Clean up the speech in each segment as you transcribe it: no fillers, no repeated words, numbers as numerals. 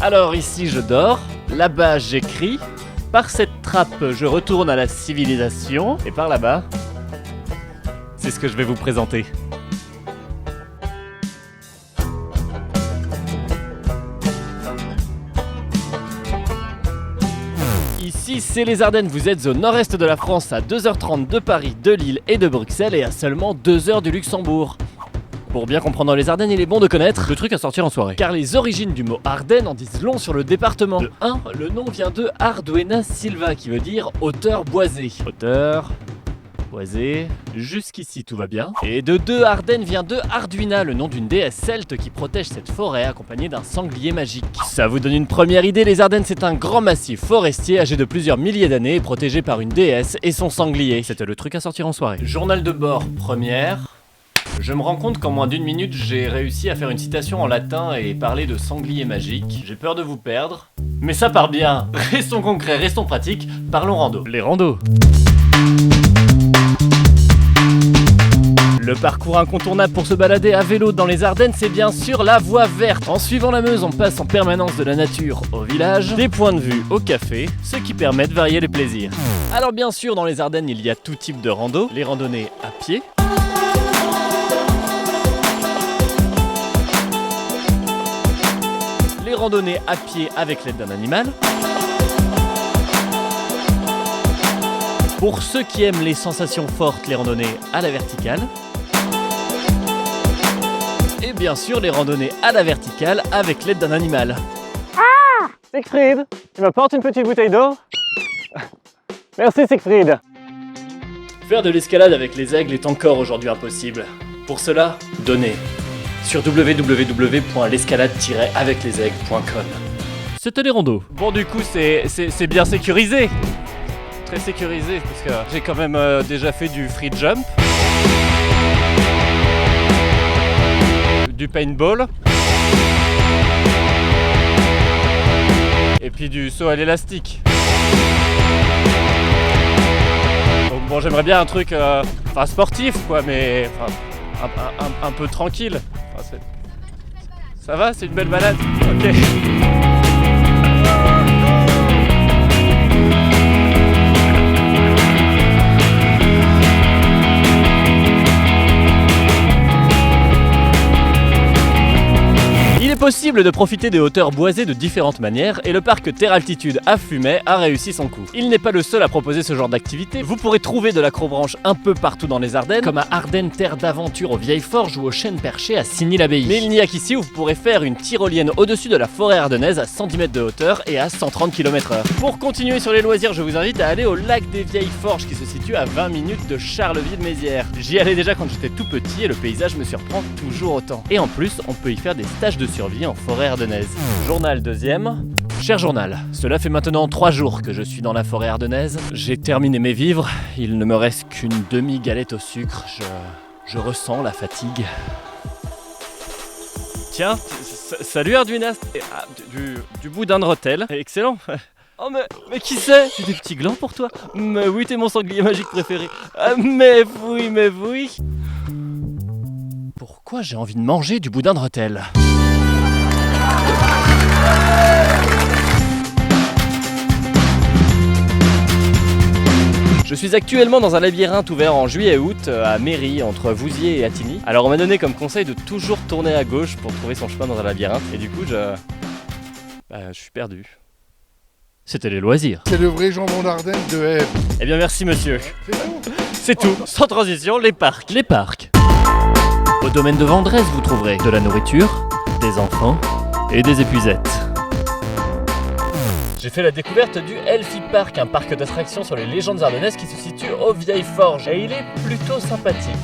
Alors ici je dors, là-bas j'écris, par cette trappe je retourne à la civilisation, et par là-bas, c'est ce que je vais vous présenter. Ici, c'est les Ardennes, vous êtes au nord-est de la France, à 2h30 de Paris, de Lille et de Bruxelles, et à seulement 2 heures du Luxembourg. Pour bien comprendre les Ardennes, il est bon de connaître le truc à sortir en soirée. Car les origines du mot Ardennes en disent long sur le département. De 1, le nom vient de Arduena Silva, qui veut dire hauteur boisée. Hauteur... boisée... jusqu'ici tout va bien. Et de 2, Ardennes vient de Arduina, le nom d'une déesse celte qui protège cette forêt accompagnée d'un sanglier magique. Ça vous donne une première idée, les Ardennes c'est un grand massif forestier âgé de plusieurs milliers d'années et protégé par une déesse et son sanglier. C'était le truc à sortir en soirée. Journal de bord, première... Je me rends compte qu'en moins d'1 minute, j'ai réussi à faire une citation en latin et parler de sanglier magique. J'ai peur de vous perdre, mais ça part bien. Restons concrets, restons pratiques, parlons rando. Les randos. Le parcours incontournable pour se balader à vélo dans les Ardennes, c'est bien sûr la voie verte. En suivant la Meuse, on passe en permanence de la nature au village, des points de vue au café, ce qui permet de varier les plaisirs. Alors bien sûr, dans les Ardennes, il y a tout type de rando, les randonnées à pied, les randonnées à pied avec l'aide d'un animal. Pour ceux qui aiment les sensations fortes, les randonnées à la verticale. Et bien sûr, les randonnées à la verticale avec l'aide d'un animal. Ah, Siegfried, tu m'apportes une petite bouteille d'eau? Merci Siegfried. Faire de l'escalade avec les aigles est encore aujourd'hui impossible. Pour cela, donnez sur www.l'escalade-aveclesaigles.com. C'était les randos. Bon, du coup, c'est bien sécurisé. Très sécurisé, parce que j'ai quand même déjà fait du free jump, du paintball, et puis du saut à l'élastique. Donc bon, j'aimerais bien un truc sportif, quoi, mais un peu tranquille. Enfin, ça va, c'est une belle balade. Ok. Il est possible de profiter des hauteurs boisées de différentes manières et le parc Terre Altitude à Fumay a réussi son coup. Il n'est pas le seul à proposer ce genre d'activité, vous pourrez trouver de l'acrobranche un peu partout dans les Ardennes, comme à Ardennes Terre d'Aventure aux Vieilles Forges ou au Chêne Perché à Signy-l'Abbaye. Mais il n'y a qu'ici où vous pourrez faire une tyrolienne au-dessus de la forêt ardennaise à 110 mètres de hauteur et à 130 km/h. Pour continuer sur les loisirs, je vous invite à aller au lac des Vieilles Forges qui se situe à 20 minutes de Charleville-Mézières. J'y allais déjà quand j'étais tout petit et le paysage me surprend toujours autant. Et en plus, on peut y faire des stages de survie en forêt ardennaise. Journal deuxième. Cher journal, cela fait maintenant 3 jours que je suis dans la forêt ardennaise. J'ai terminé mes vivres, il ne me reste qu'une demi-galette au sucre. Je ressens la fatigue. Tiens, salut Arduina. Du boudin de Rotel. Excellent. Oh mais qui c'est? J'ai des petits glands pour toi. Mais oui, t'es mon sanglier magique préféré. Mais oui. Pourquoi j'ai envie de manger du boudin de Rotel? Je suis actuellement dans un labyrinthe ouvert en juillet et août à Méry, entre Vouziers et Attigny. Alors on m'a donné comme conseil de toujours tourner à gauche pour trouver son chemin dans un labyrinthe. Et du coup je suis perdu. C'était les loisirs. C'est le vrai jambon d'Ardenne de Ève. Eh bien merci monsieur. C'est tout. C'est tout. Sans transition, les parcs. Les parcs. Au domaine de Vendresse, vous trouverez de la nourriture, des enfants et des épuisettes. J'ai fait la découverte du Elfie Park, un parc d'attractions sur les légendes ardennaises qui se situe aux Vieilles Forges. Et il est plutôt sympathique.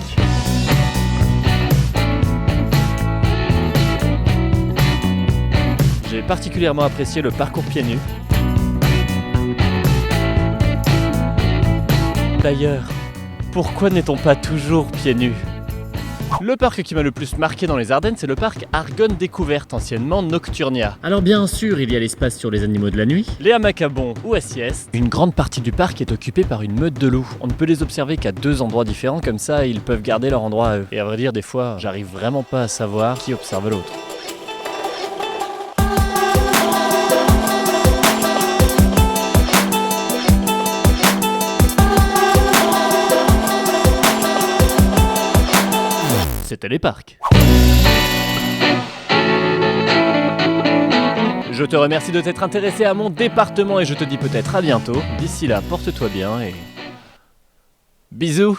J'ai particulièrement apprécié le parcours pieds nus. D'ailleurs, pourquoi n'est-on pas toujours pieds nus ? Le parc qui m'a le plus marqué dans les Ardennes, c'est le parc Argonne Découverte, anciennement Nocturnia. Alors bien sûr, il y a l'espace sur les animaux de la nuit, les hamacs à bonds ou à sieste. Une grande partie du parc est occupée par une meute de loups. On ne peut les observer qu'à 2 endroits différents, comme ça ils peuvent garder leur endroit à eux. Et à vrai dire, des fois, j'arrive vraiment pas à savoir qui observe l'autre. Téléparc. Je te remercie de t'être intéressé à mon département et je te dis peut-être à bientôt. D'ici là, porte-toi bien et... bisous.